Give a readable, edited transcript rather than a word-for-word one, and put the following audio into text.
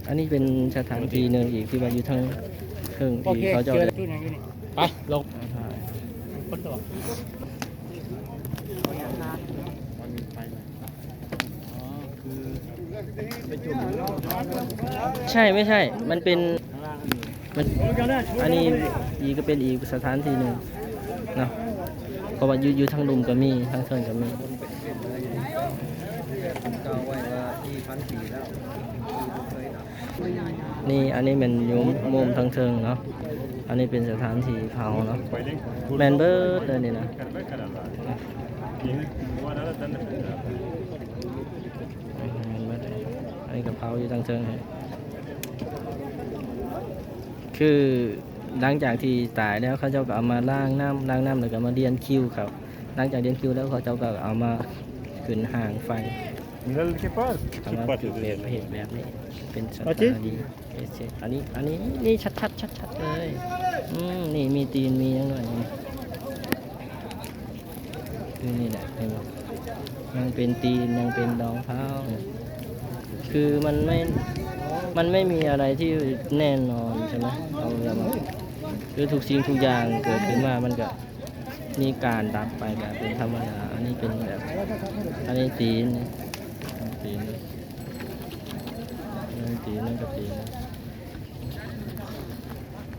อันนี้เป็นสถานที่หนึ่งอีกที่ว่าอยู่ทางเทิง โอเค ที่เขาเจะ เจอ ได้ ตู้ไหนอยู่นี่ ไปลง คนตัว มันมีไฟไหมอ๋อคือไปจุ่มแล้ว ใช่ไม่ใช่ มันเป็น ข้างล่างก็มี มันอันนี้อีกก็เป็นอีกสถานที่หนึ่งเนาะเพราะว่าอยู่ทางลุมก็มีทางเทิงก็มี เก่าไว้ว่าที่พันปีแล้ว นี่อันนี้เป็นยุมมุมทางเทิงเนาะอันนี้เป็นสถานที่เผาเนาะแมนเบิร์ดเลยนี่นะอันนี้กับเผาอยู่ทางเทิงเลยคือหลังจากที่ตายแล้วเขาเจ้าก็เอามาล้างน้ำแล้วก็มาเรียนคิวครับหลังจากเรียนคิวแล้วเขาเจ้าก็เอามาขึ้นห่างไฟ Mira el que pasa. ทำมาเป็นเหตุแบบนี้เป็นสถานีอันนี้นี่ชัดเลยนี่มีตีนมีอย่างหน่อยคือนี่แหละเห็นไหมยังเป็นตีนยังเป็นรองเท้าคือมันไม่มีอะไรที่แน่นอนใช่ไหมเอาอย่างมาคือทุกสิ่งทุกอย่างเกิดขึ้นมามันก็มีการดับไปแบบเป็นธรรมดาอันนี้เป็นแบบอันนี้ตีนตีนนั่นก็ตีน